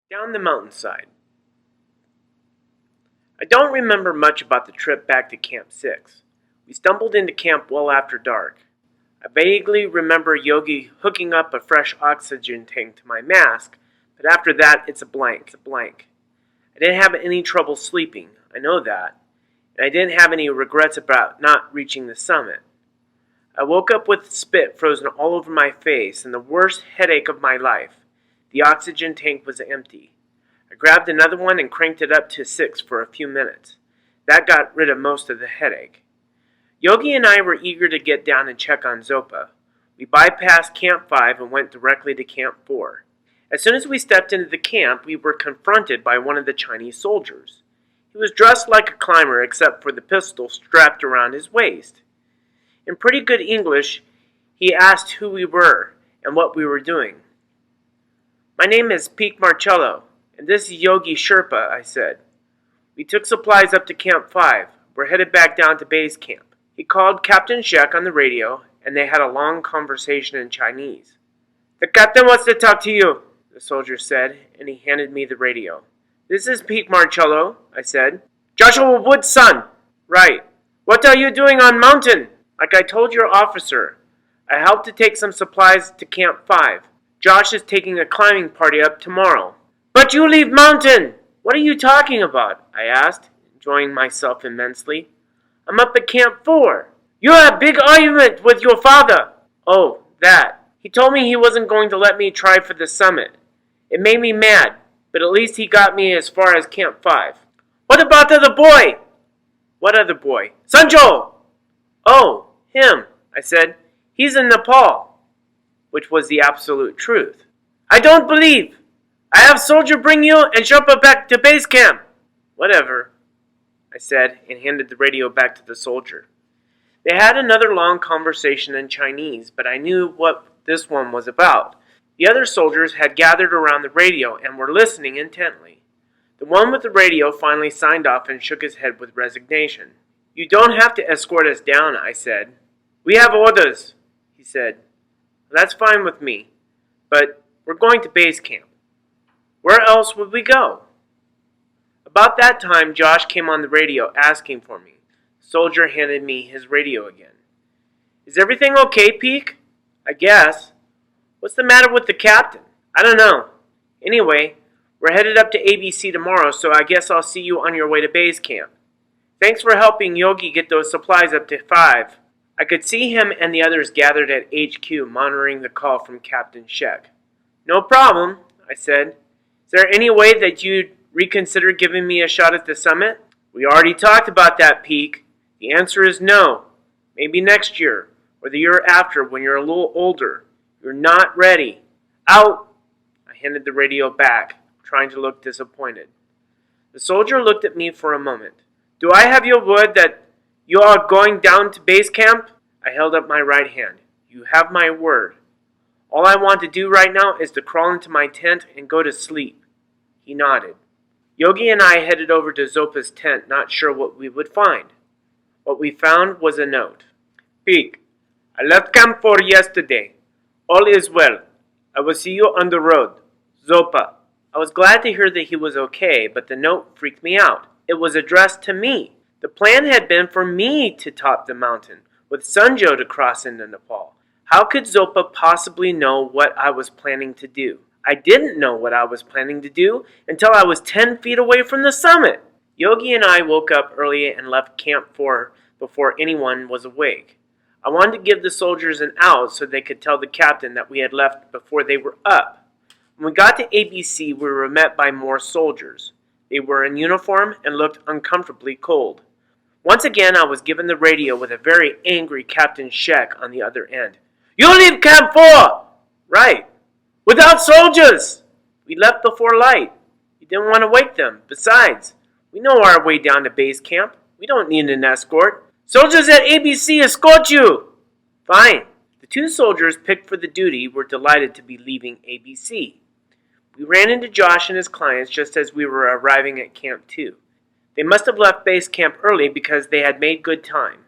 Down the mountainside. I don't remember much about the trip back to Camp 6. We stumbled into camp well after dark. I vaguely remember Yogi hooking up a fresh oxygen tank to my mask, but after that it's a blank. I didn't have any trouble sleeping, I know that, and I didn't have any regrets about not reaching the summit. I woke up with spit frozen all over my face and the worst headache of my life. The oxygen tank was empty. I grabbed another one and cranked it up to 6 for a few minutes. That got rid of most of the headache. Yogi and I were eager to get down and check on Zopa. We bypassed Camp 5 and went directly to Camp 4. As soon as we stepped into the camp, we were confronted by one of the Chinese soldiers. He was dressed like a climber except for the pistol strapped around his waist. In pretty good English, he asked who we were and what we were doing. "My name is Peak Marcello, and this is Yogi Sherpa," I said. "We took supplies up to Camp 5. We're headed back down to base camp." He called Captain Shek on the radio, and they had a long conversation in Chinese. "The captain wants to talk to you," the soldier said, and he handed me the radio. "This is Peak Marcello," I said. "Joshua Wood's son." "Right. What are you doing on mountain?" "Like I told your officer, I helped to take some supplies to Camp 5. Josh is taking a climbing party up tomorrow." "But you leave mountain!" "What are you talking about?" I asked, enjoying myself immensely. "I'm up at Camp 4. "You had a big argument with your father." "Oh, that. He told me he wasn't going to let me try for the summit. It made me mad, but at least he got me as far as Camp 5. "What about the other boy?" "What other boy?" "Sanjo!" "Oh, him," I said. "He's in Nepal." Which was the absolute truth. "I don't believe. I have soldier bring you and Sherpa back to base camp." "Whatever," I said, and handed the radio back to the soldier. They had another long conversation in Chinese, but I knew what this one was about. The other soldiers had gathered around the radio and were listening intently. The one with the radio finally signed off and shook his head with resignation. "You don't have to escort us down," I said. "We have orders," he said. "That's fine with me, but we're going to base camp." "Where else would we go?" About that time, Josh came on the radio asking for me. The soldier handed me his radio again. "Is everything okay, Peak?" "I guess." "What's the matter with the captain?" "I don't know. Anyway, we're headed up to ABC tomorrow, so I guess I'll see you on your way to base camp. Thanks for helping Yogi get those supplies up to 5. I could see him and the others gathered at HQ monitoring the call from Captain Shek. "No problem," I said. "Is there any way that you'd reconsider giving me a shot at the summit?" "We already talked about that, Peak. The answer is no. Maybe next year, or the year after when you're a little older. You're not ready." "Out!" I handed the radio back, trying to look disappointed. The soldier looked at me for a moment. "Do I have your word that you are going down to base camp?" I held up my right hand. "You have my word. All I want to do right now is to crawl into my tent and go to sleep." He nodded. Yogi and I headed over to Zopa's tent, not sure what we would find. What we found was a note. "Peak, I left Camp 4 yesterday. All is well. I will see you on the road. Zopa." I was glad to hear that he was okay, but the note freaked me out. It was addressed to me. The plan had been for me to top the mountain, with Sanjo to cross into Nepal. How could Zopa possibly know what I was planning to do? I didn't know what I was planning to do until I was 10 feet away from the summit. Yogi and I woke up early and left Camp 4 before anyone was awake. I wanted to give the soldiers an out so they could tell the captain that we had left before they were up. When we got to ABC, we were met by more soldiers. They were in uniform and looked uncomfortably cold. Once again, I was given the radio with a very angry Captain Shek on the other end. "You leave Camp 4!" "Right. Without soldiers!" "We left before light. We didn't want to wake them. Besides, we know our way down to base camp. We don't need an escort." "Soldiers at ABC escort you!" "Fine." The 2 soldiers picked for the duty were delighted to be leaving ABC. We ran into Josh and his clients just as we were arriving at Camp 2. They must have left base camp early because they had made good time.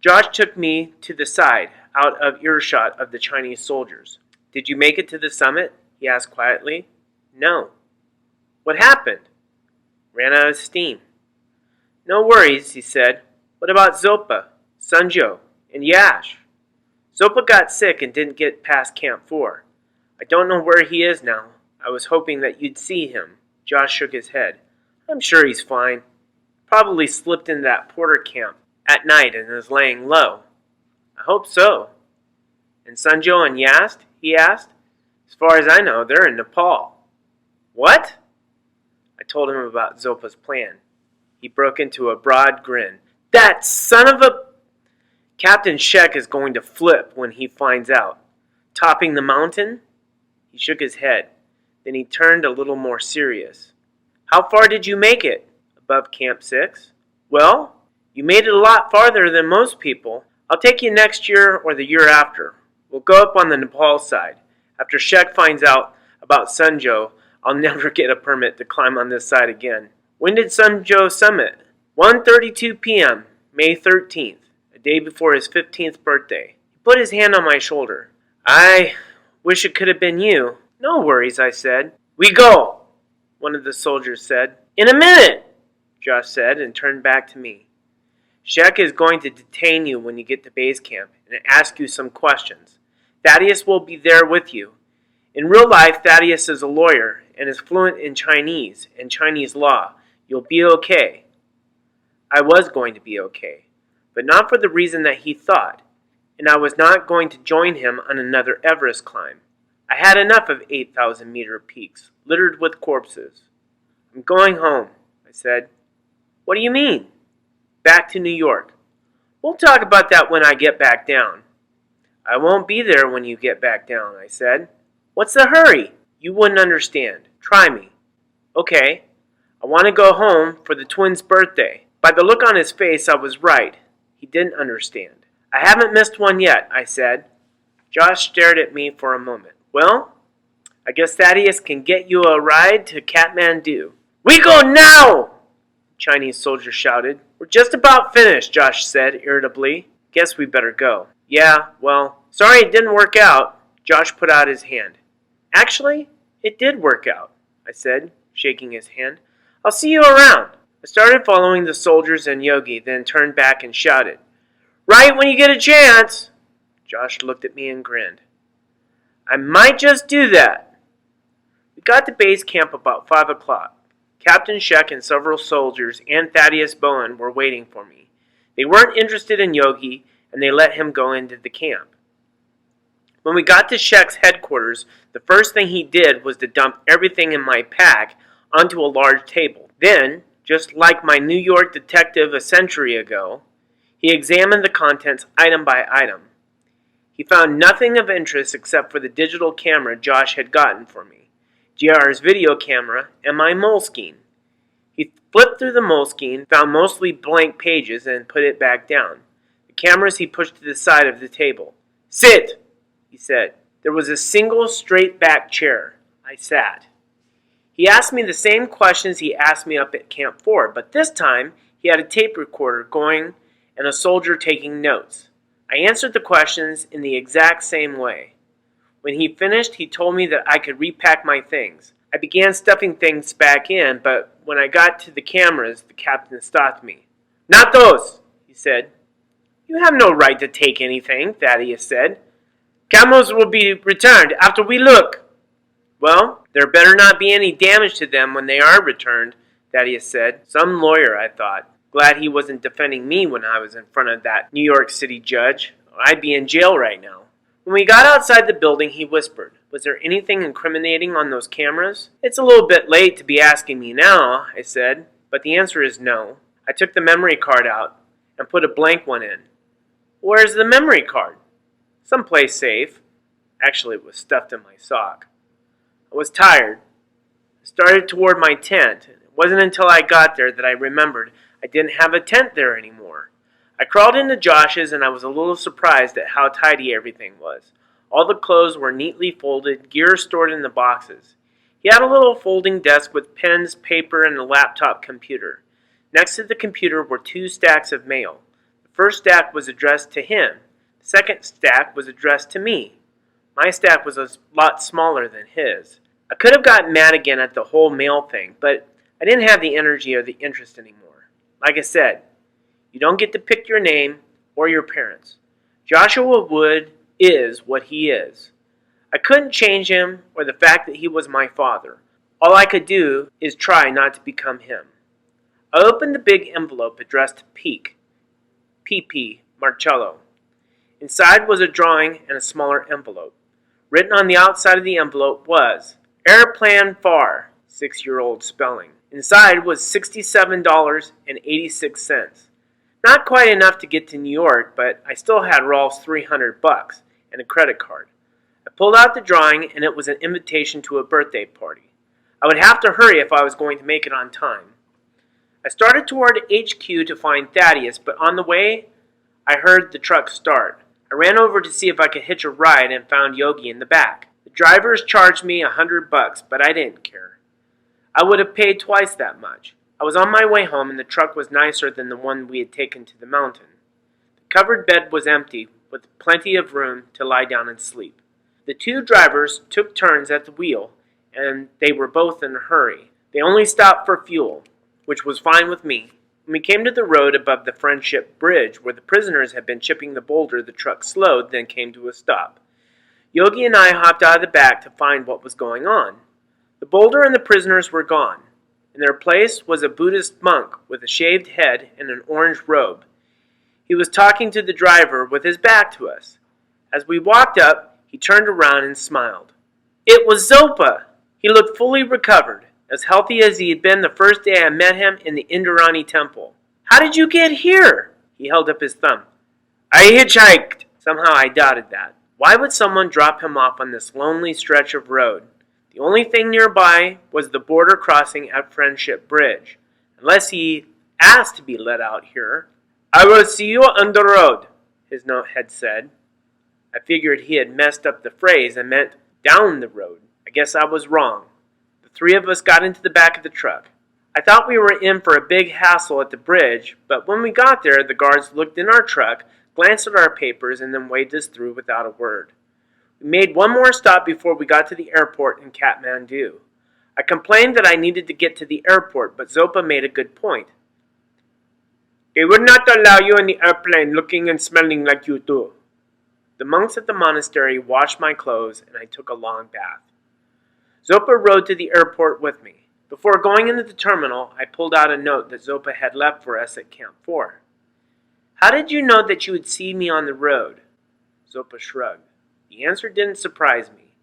Josh took me to the side, out of earshot of the Chinese soldiers. "Did you make it to the summit?" he asked quietly. "No." What happened? Ran out of steam. No worries, he said. What about Zopa, Sunjo, and Yash? Zopa got sick and didn't get past Camp 4. I don't know where he is now. I was hoping that you'd see him. Josh shook his head. I'm sure he's fine. Probably slipped into that porter camp at night and is laying low. I hope so. And Sunjo and Yast? He asked. As far as I know, they're in Nepal. What? I told him about Zopa's plan. He broke into a broad grin. That son of a... Captain Shek is going to flip when he finds out. Topping the mountain? He shook his head. Then he turned a little more serious. How far did you make it? Above Camp 6? Well, you made it a lot farther than most people. I'll take you next year or the year after. We'll go up on the Nepal side. After Shek finds out about Sunjo, I'll never get a permit to climb on this side again. When did Sunjo summit? 1:32 p.m., May 13th, a day before his 15th birthday. He put his hand on my shoulder. I wish it could have been you. No worries, I said. We go, one of the soldiers said. In a minute, Josh said and turned back to me. Shek is going to detain you when you get to base camp and ask you some questions. Thaddeus will be there with you. In real life, Thaddeus is a lawyer and is fluent in Chinese and Chinese law. You'll be okay. I was going to be okay, but not for the reason that he thought, and I was not going to join him on another Everest climb. I had enough of 8,000-meter peaks, littered with corpses. I'm going home, I said. What do you mean? Back to New York. We'll talk about that when I get back down. I won't be there when you get back down, I said. What's the hurry? You wouldn't understand. Try me. Okay. I want to go home for the twins' birthday. By the look on his face, I was right. He didn't understand. I haven't missed one yet, I said. Josh stared at me for a moment. Well, I guess Thaddeus can get you a ride to Kathmandu. We go now! The Chinese soldier shouted. We're just about finished, Josh said irritably. Guess we better go. Yeah, well, sorry it didn't work out. Josh put out his hand. Actually, it did work out, I said, shaking his hand. I'll see you around. I started following the soldiers and Yogi, then turned back and shouted, Right when you get a chance! Josh looked at me and grinned. I might just do that. We got to base camp about 5 o'clock. Captain Shek and several soldiers and Thaddeus Bowen were waiting for me. They weren't interested in Yogi, and they let him go into the camp. When we got to Shek's headquarters, the first thing he did was to dump everything in my pack onto a large table. Then, just like my New York detective a century ago, he examined the contents item by item. He found nothing of interest except for the digital camera Josh had gotten for me, JR's video camera, and my Moleskine. He flipped through the Moleskine, found mostly blank pages, and put it back down. The cameras he pushed to the side of the table. Sit, he said. There was a single straight-back chair. I sat. He asked me the same questions he asked me up at Camp 4, but this time he had a tape recorder going and a soldier taking notes. I answered the questions in the exact same way. When he finished, he told me that I could repack my things. I began stuffing things back in, but when I got to the cameras, the captain stopped me. Not those, he said. You have no right to take anything, Thaddeus said. Cameras will be returned after we look. Well, there better not be any damage to them when they are returned, Thaddeus said. Some lawyer, I thought. Glad he wasn't defending me when I was in front of that New York City judge. I'd be in jail right now. When we got outside the building, he whispered, Was there anything incriminating on those cameras? It's a little bit late to be asking me now, I said, but the answer is no. I took the memory card out and put a blank one in. Where's the memory card? Someplace safe. Actually, it was stuffed in my sock. I was tired. I started toward my tent. It wasn't until I got there that I remembered I didn't have a tent there anymore. I crawled into Josh's and I was a little surprised at how tidy everything was. All the clothes were neatly folded, gear stored in the boxes. He had a little folding desk with pens, paper, and a laptop computer. Next to the computer were 2 stacks of mail. The first stack was addressed to him. The second stack was addressed to me. My stack was a lot smaller than his. I could have gotten mad again at the whole mail thing, but I didn't have the energy or the interest anymore. Like I said, you don't get to pick your name or your parents. Joshua Wood is what he is. I couldn't change him or the fact that he was my father. All I could do is try not to become him. I opened the big envelope addressed to Peak, P.P. Marcello. Inside was a drawing and a smaller envelope. Written on the outside of the envelope was Airplan Far, 6-year-old spelling. Inside was $67.86. Not quite enough to get to New York, but I still had Rolf's $300 and a credit card. I pulled out the drawing, and it was an invitation to a birthday party. I would have to hurry if I was going to make it on time. I started toward HQ to find Thaddeus, but on the way, I heard the truck start. I ran over to see if I could hitch a ride and found Yogi in the back. The drivers charged me $100, but I didn't care. I would have paid twice that much. I was on my way home, and the truck was nicer than the one we had taken to the mountain. The covered bed was empty, with plenty of room to lie down and sleep. The two drivers took turns at the wheel, and they were both in a hurry. They only stopped for fuel, which was fine with me. When we came to the road above the Friendship Bridge, where the prisoners had been chipping the boulder, the truck slowed, then came to a stop. Yogi and I hopped out of the back to find what was going on. The boulder and the prisoners were gone. In their place was a Buddhist monk with a shaved head and an orange robe. He was talking to the driver with his back to us. As we walked up, he turned around and smiled. It was Zopa! He looked fully recovered, as healthy as he had been the first day I met him in the Indrani temple. How did you get here? He held up his thumb. I hitchhiked. Somehow I doubted that. Why would someone drop him off on this lonely stretch of road? The only thing nearby was the border crossing at Friendship Bridge. Unless he asked to be let out here. I will see you on the road, his note had said. I figured he had messed up the phrase and meant down the road. I guess I was wrong. The three of us got into the back of the truck. I thought we were in for a big hassle at the bridge, but when we got there, the guards looked in our truck, glanced at our papers, and then waved us through without a word. We made one more stop before we got to the airport in Kathmandu. I complained that I needed to get to the airport, but Zopa made a good point. They would not allow you in the airplane looking and smelling like you do. The monks at the monastery washed my clothes, and I took a long bath. Zopa rode to the airport with me. Before going into the terminal, I pulled out a note that Zopa had left for us at Camp 4. How did you know that you would see me on the road? Zopa shrugged. The answer didn't surprise me.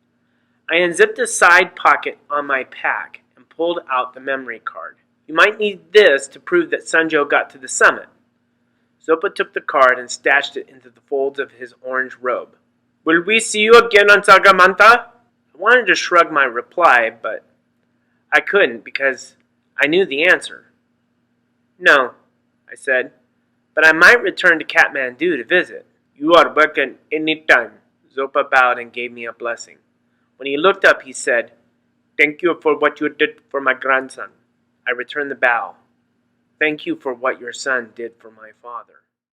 I unzipped a side pocket on my pack and pulled out the memory card. You might need this to prove that Sanjo got to the summit. Zopa took the card and stashed it into the folds of his orange robe. Will we see you again on Sagamanta? I wanted to shrug my reply, but I couldn't because I knew the answer. No, I said, but I might return to Kathmandu to visit. You are welcome any time. Zopa bowed and gave me a blessing. When he looked up, he said, Thank you for what you did for my grandson. I returned the bow. Thank you for what your son did for my father.